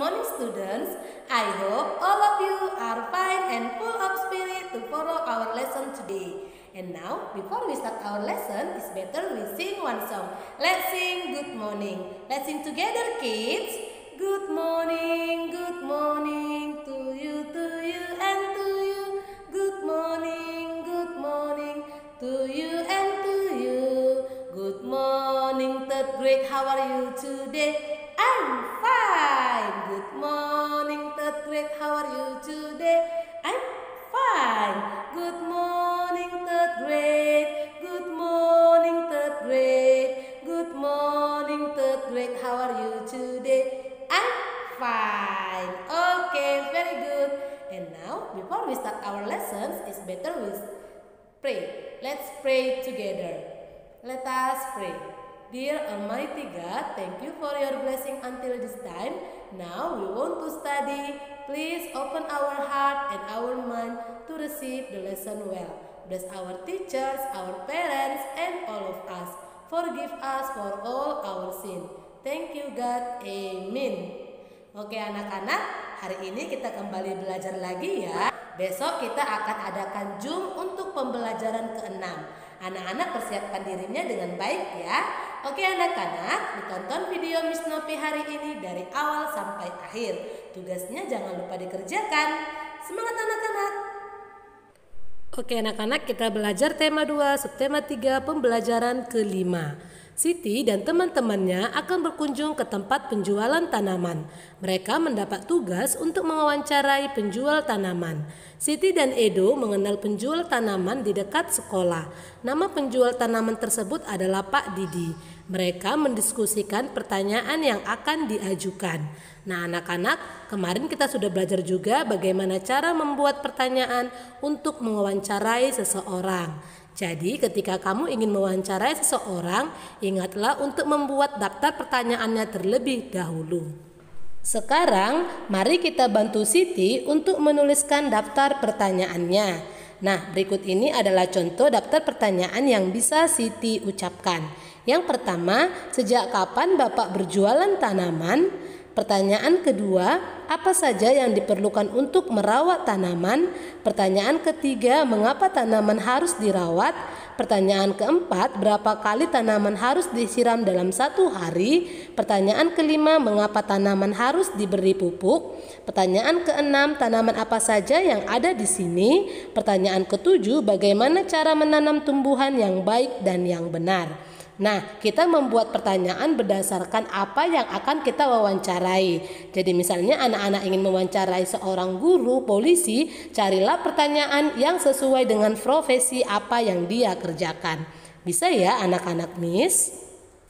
morning, students. I hope all of you are fine and full of spirit to follow our lesson today. And now, before we start our lesson, it's better we sing one song. Let's sing good morning. Let's sing together, kids. Good morning to you, and to you. Good morning to you, and to you. Good morning, third grade, how are you today? I'm fine. Good morning, third grade, how are you today? I'm fine. Good morning, third grade. Good morning, third grade. Good morning, third grade, how are you today? I'm fine. Okay, very good. And now, before we start our lessons, it's better we pray. Let's pray together. Let us pray. Dear Almighty God, thank you for your blessing until this time. Now we want to study. Please open our heart and our mind to receive the lesson well. Bless our teachers, our parents, and all of us. Forgive us for all our sin. Thank you God. Amen. Oke anak-anak, hari ini kita kembali belajar lagi ya. Besok kita akan adakan Zoom untuk pembelajaran ke-6. Anak-anak persiapkan dirinya dengan baik ya. Oke anak-anak, ditonton video Miss Nopi hari ini dari awal sampai akhir. Tugasnya jangan lupa dikerjakan. Semangat anak-anak. Oke anak-anak, kita belajar tema 2, subtema 3, pembelajaran ke-5. Siti dan teman-temannya akan berkunjung ke tempat penjualan tanaman. Mereka mendapat tugas untuk mewawancarai penjual tanaman. Siti dan Edo mengenal penjual tanaman di dekat sekolah. Nama penjual tanaman tersebut adalah Pak Didi. Mereka mendiskusikan pertanyaan yang akan diajukan. Nah anak-anak, kemarin kita sudah belajar juga bagaimana cara membuat pertanyaan untuk mewawancarai seseorang. Jadi ketika kamu ingin mewawancarai seseorang, ingatlah untuk membuat daftar pertanyaannya terlebih dahulu. Sekarang mari kita bantu Siti untuk menuliskan daftar pertanyaannya. Nah berikut ini adalah contoh daftar pertanyaan yang bisa Siti ucapkan. Yang pertama, sejak kapan Bapak berjualan tanaman? Pertanyaan kedua, apa saja yang diperlukan untuk merawat tanaman? Pertanyaan ketiga, mengapa tanaman harus dirawat? Pertanyaan keempat, berapa kali tanaman harus disiram dalam satu hari? Pertanyaan kelima, mengapa tanaman harus diberi pupuk? Pertanyaan keenam, tanaman apa saja yang ada di sini? Pertanyaan ketujuh, bagaimana cara menanam tumbuhan yang baik dan yang benar? Nah, kita membuat pertanyaan berdasarkan apa yang akan kita wawancarai. Jadi misalnya anak-anak ingin mewawancarai seorang guru, polisi, carilah pertanyaan yang sesuai dengan profesi apa yang dia kerjakan. Bisa ya anak-anak Miss?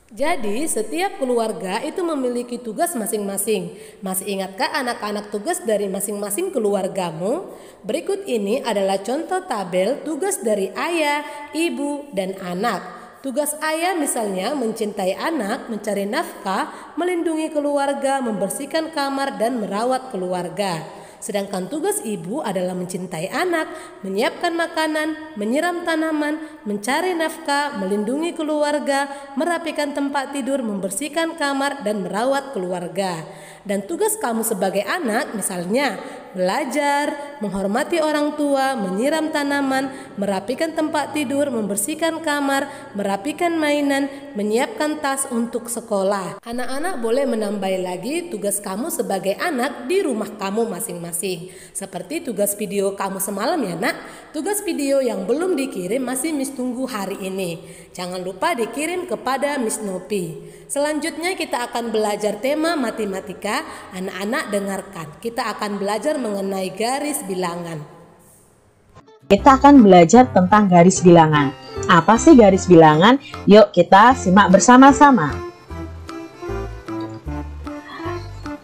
Jadi setiap keluarga itu memiliki tugas masing-masing. Masih ingatkah anak-anak tugas dari masing-masing keluargamu? Berikut ini adalah contoh tabel tugas dari ayah, ibu, dan anak. Tugas ayah misalnya mencintai anak, mencari nafkah, melindungi keluarga, membersihkan kamar, dan merawat keluarga. Sedangkan tugas ibu adalah mencintai anak, menyiapkan makanan, menyiram tanaman, mencari nafkah, melindungi keluarga, merapikan tempat tidur, membersihkan kamar, dan merawat keluarga. Dan tugas kamu sebagai anak misalnya belajar, menghormati orang tua, menyiram tanaman, merapikan tempat tidur, membersihkan kamar, merapikan mainan, menyiapkan tas untuk sekolah. Anak-anak boleh menambah lagi tugas kamu sebagai anak di rumah kamu masing-masing. Seperti tugas video kamu semalam ya nak. Tugas video yang belum dikirim masih Miss tunggu hari ini. Jangan lupa dikirim kepada Miss Nopi. Selanjutnya kita akan belajar tema matematika. Anak-anak dengarkan. Kita akan belajar mengenai garis bilangan. Kita akan belajar tentang garis bilangan. Apa sih garis bilangan? Yuk kita simak bersama-sama.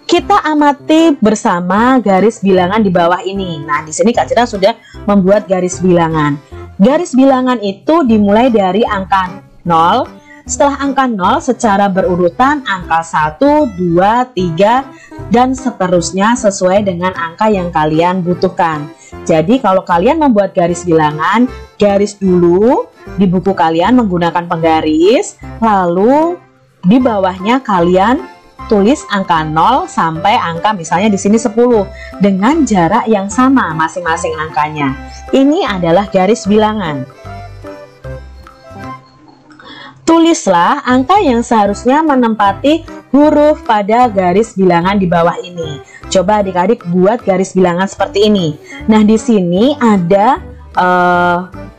Kita amati bersama garis bilangan di bawah ini. Nah, di sini Kak Citra sudah membuat garis bilangan. Garis bilangan itu dimulai dari angka 0. Setelah angka 0 secara berurutan angka 1, 2, 3, dan seterusnya sesuai dengan angka yang kalian butuhkan. Jadi kalau kalian membuat garis bilangan, garis dulu di buku kalian menggunakan penggaris, lalu di bawahnya kalian tulis angka 0 sampai angka misalnya di sini 10 dengan jarak yang sama masing-masing angkanya. Ini adalah garis bilangan. Tulislah angka yang seharusnya menempati huruf pada garis bilangan di bawah ini. Coba adik-adik buat garis bilangan seperti ini. Nah, di sini ada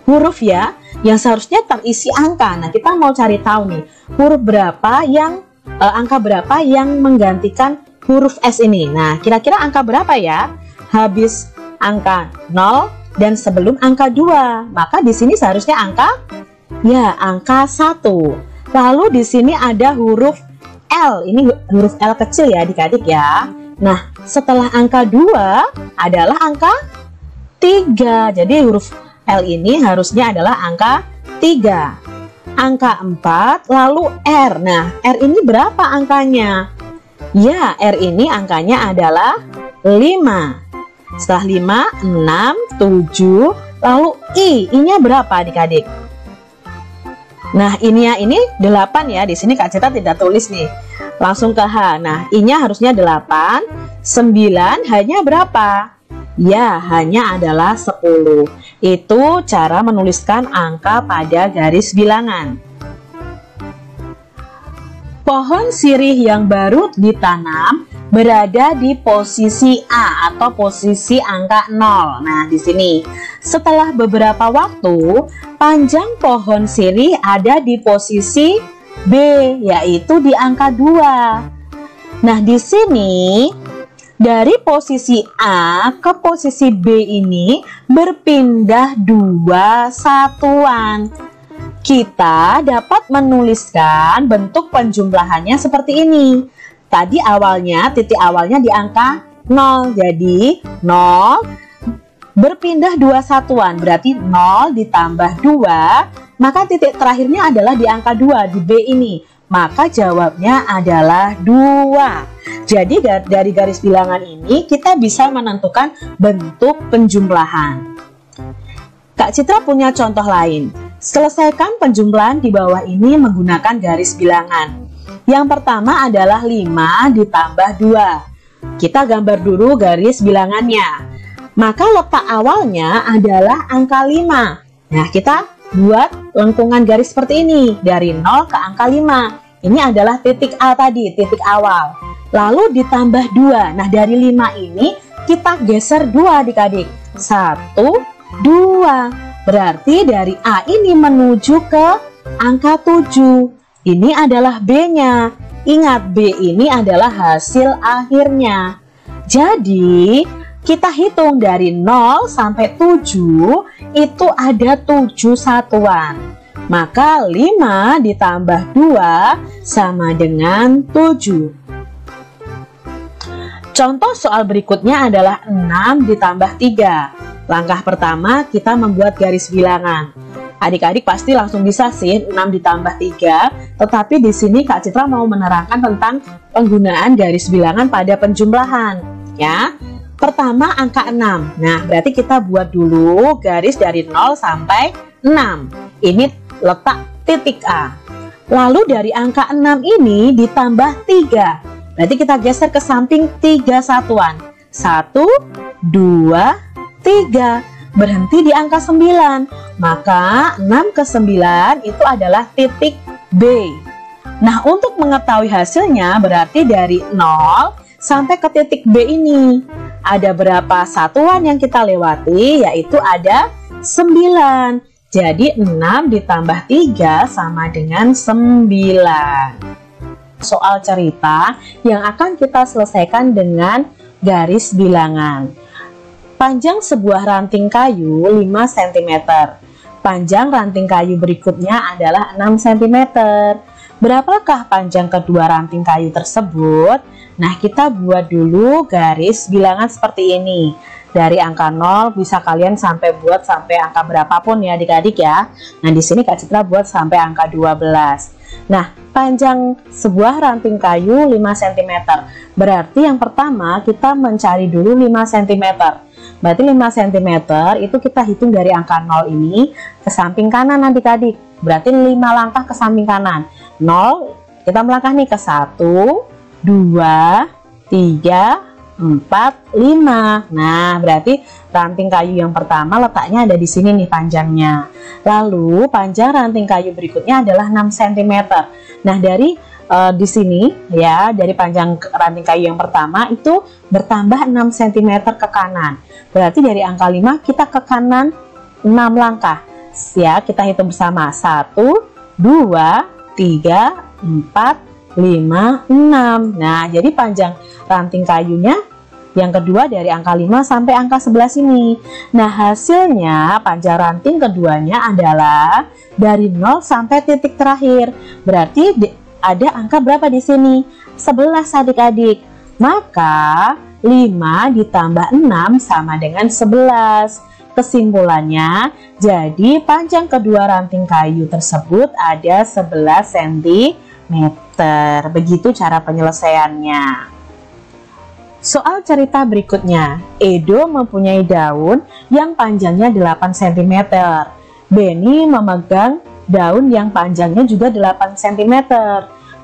huruf ya yang seharusnya terisi angka. Nah, kita mau cari tahu nih huruf berapa yang angka berapa yang menggantikan huruf S ini. Nah, kira-kira angka berapa ya? Habis angka 0 dan sebelum angka 2. Maka di sini seharusnya angka 1. Lalu di sini ada huruf L. Ini huruf L kecil ya adik-adik ya. Nah, setelah angka 2 adalah angka 3. Jadi huruf L ini harusnya adalah angka 3. Angka 4 lalu R. Nah, R ini berapa angkanya? Ya, R ini angkanya adalah 5. Setelah 5, 6, 7, lalu I-nya berapa adik-adik? Nah, ini 8 ya. Di sini Kak Citra tidak tulis nih. Langsung ke H. Nah, I-nya harusnya 8. 9 hanya berapa? Ya, hanya adalah 10. Itu cara menuliskan angka pada garis bilangan. Pohon sirih yang baru ditanam berada di posisi A atau posisi angka 0. Nah, di sini setelah beberapa waktu, panjang pohon sirih ada di posisi B, yaitu di angka 2. Nah, di sini dari posisi A ke posisi B ini berpindah 2 satuan. Kita dapat menuliskan bentuk penjumlahannya seperti ini. Tadi awalnya, titik awalnya di angka 0. Jadi 0 berpindah 2 satuan. Berarti 0 ditambah 2. Maka titik terakhirnya adalah di angka 2, di B ini. Maka jawabnya adalah 2. Jadi dari garis bilangan ini kita bisa menentukan bentuk penjumlahan. Kak Citra punya contoh lain. Selesaikan penjumlahan di bawah ini menggunakan garis bilangan. Yang pertama adalah 5 ditambah 2. Kita gambar dulu garis bilangannya. Maka letak awalnya adalah angka 5. Nah, kita buat lengkungan garis seperti ini. Dari 0 ke angka 5. Ini adalah titik A tadi, titik awal. Lalu ditambah 2. Nah, dari 5 ini kita geser 2 adik-adik. 1, 2. Berarti dari A ini menuju ke angka 7. Ini adalah B-nya. Ingat, B ini adalah hasil akhirnya. Jadi, kita hitung dari 0 sampai 7, itu ada 7 satuan. Maka 5 ditambah 2 sama dengan 7. Contoh soal berikutnya adalah 6 ditambah 3. Langkah pertama kita membuat garis bilangan. Adik-adik pasti langsung bisa sih 6 ditambah 3, tetapi di sini Kak Citra mau menerangkan tentang penggunaan garis bilangan pada penjumlahan, ya. Pertama angka 6. Nah, berarti kita buat dulu garis dari 0 sampai 6. Ini letak titik A. Lalu dari angka 6 ini ditambah 3. Berarti kita geser ke samping 3 satuan. 1, 2, 3. Berhenti di angka 9. Maka 6 ke 9 itu adalah titik B. Nah, untuk mengetahui hasilnya berarti dari 0 sampai ke titik B ini ada berapa satuan yang kita lewati, yaitu ada 9. Jadi 6 ditambah 3 sama dengan 9. Soal cerita yang akan kita selesaikan dengan garis bilangan. Panjang sebuah ranting kayu 5 cm. Panjang ranting kayu berikutnya adalah 6 cm. Berapakah panjang kedua ranting kayu tersebut? Nah, kita buat dulu garis bilangan seperti ini. Dari angka 0 bisa kalian sampai buat sampai angka berapapun ya adik-adik ya. Nah, di sini Kak Citra buat sampai angka 12. Nah, panjang sebuah ranting kayu 5 cm. Berarti yang pertama kita mencari dulu 5 cm. Berarti 5 cm itu kita hitung dari angka 0 ini ke samping kanan adik-adik. Berarti 5 langkah ke samping kanan. 0, kita melangkah nih ke 1, 2, 3, 4, 5. Nah, berarti ranting kayu yang pertama letaknya ada di sini nih panjangnya. Lalu panjang ranting kayu berikutnya adalah 6 cm. Nah, dari di sini ya, dari panjang ranting kayu yang pertama itu bertambah 6 cm ke kanan. Berarti dari angka 5 kita ke kanan 6 langkah. Ya, kita hitung bersama. 1, 2, 3, 4, 5, 6. Nah, jadi panjang ranting kayunya yang kedua dari angka 5 sampai angka 11 ini. Nah, hasilnya panjang ranting keduanya adalah dari 0 sampai titik terakhir. Berarti ada angka berapa di sini? 11 adik-adik. Maka 5 ditambah 6 sama dengan 11. Kesimpulannya, jadi panjang kedua ranting kayu tersebut ada 11 cm. Begitu cara penyelesaiannya. Soal cerita berikutnya, Edo mempunyai daun yang panjangnya 8 cm. Benny memegang daun yang panjangnya juga 8 cm.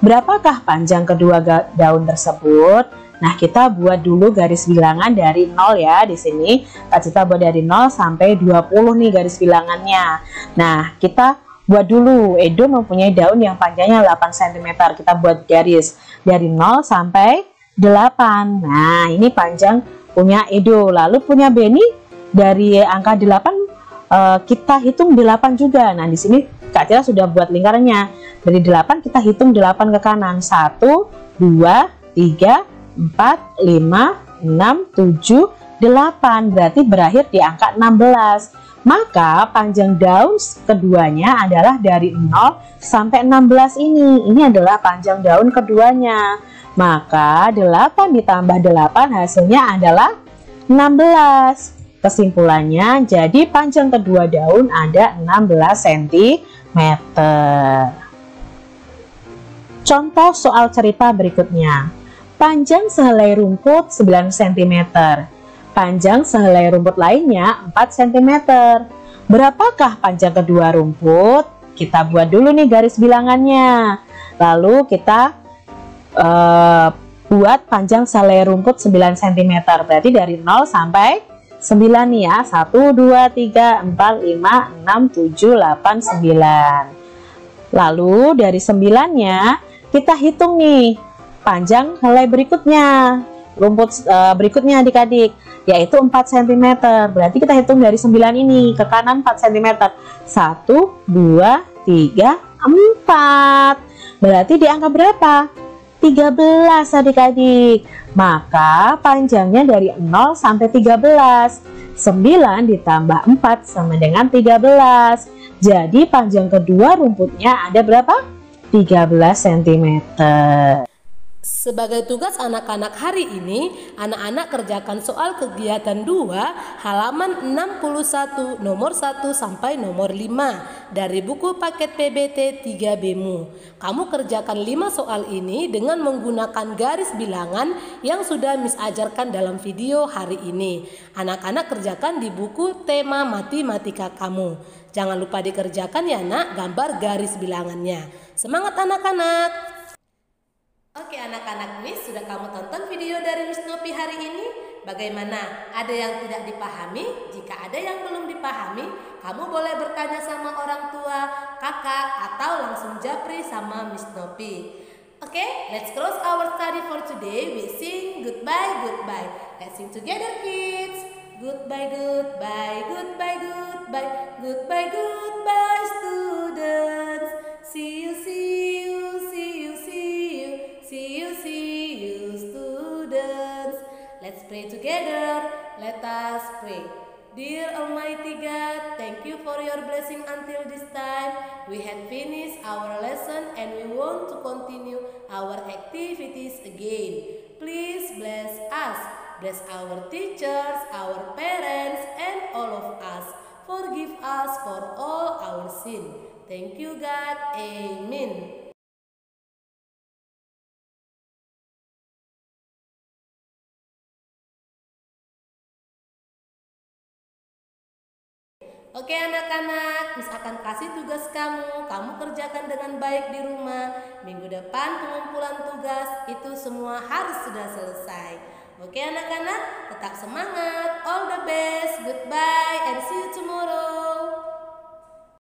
Berapakah panjang kedua daun tersebut? Nah, kita buat dulu garis bilangan dari 0 ya. Di sini kita buat dari 0 sampai 20 nih garis bilangannya. Nah, kita buat dulu. Edo mempunyai daun yang panjangnya 8 cm. Kita buat garis dari 0 sampai 8. Nah, ini panjang punya Edo. Lalu punya Benny dari angka 8 kita hitung 8 juga. Nah, di sini Kak Cira sudah buat lingkarannya. Dari 8 kita hitung 8 ke kanan. 1, 2, 3, 4, 5, 6, 7, 8. Berarti berakhir di angka 16. Maka panjang daun keduanya adalah dari 0 sampai 16 ini. Ini adalah panjang daun keduanya. Maka 8 ditambah 8 hasilnya adalah 16. Kesimpulannya, jadi panjang kedua daun ada 16 cm. Contoh soal cerita berikutnya. Panjang sehelai rumput 9 cm. Panjang sehelai rumput lainnya 4 cm. Berapakah panjang kedua rumput? Kita buat dulu nih garis bilangannya. Lalu kita buat panjang sehelai rumput 9 cm. Berarti dari 0 sampai 9 nih ya. 1, 2, 3, 4, 5, 6, 7, 8, 9. Lalu dari 9-nya kita hitung nih panjang helai berikutnya, rumput berikutnya adik-adik, yaitu 4 cm. Berarti kita hitung dari 9 ini ke kanan 4 cm. 1, 2, 3, 4. Berarti di angka berapa? 13 adik-adik. Maka panjangnya dari 0 sampai 13. 9 ditambah 4 sama dengan 13. Jadi panjang kedua rumputnya ada berapa? 13 cm. Sebagai tugas anak-anak hari ini, anak-anak kerjakan soal kegiatan 2 halaman 61 nomor 1 sampai nomor 5 dari buku paket PBT 3Bmu. Kamu kerjakan 5 soal ini dengan menggunakan garis bilangan yang sudah Miss ajarkan dalam video hari ini. Anak-anak kerjakan di buku tema matematika kamu. Jangan lupa dikerjakan ya nak, gambar garis bilangannya. Semangat anak-anak! Oke anak-anak Miss, sudah kamu tonton video dari Miss Nopi hari ini? Bagaimana? Ada yang tidak dipahami? Jika ada yang belum dipahami, kamu boleh bertanya sama orang tua, kakak, atau langsung japri sama Miss Nopi. Oke, let's close our study for today. We sing goodbye, goodbye. Let's sing together kids. Goodbye, goodbye, goodbye, goodbye, goodbye, goodbye students. See you, see you, see you, see you. See you students. Let's pray together. Let us pray. Dear Almighty God, thank you for your blessing until this time. We have finished our lesson and we want to continue our activities again. Please bless us. Bless our teachers, our parents, and all of us. Forgive us for all our sin. Thank you God. Amen. Oke anak-anak, Miss akan kasih tugas kamu kerjakan dengan baik di rumah. Minggu depan pengumpulan tugas itu semua harus sudah selesai. Oke anak-anak, tetap semangat, all the best, goodbye.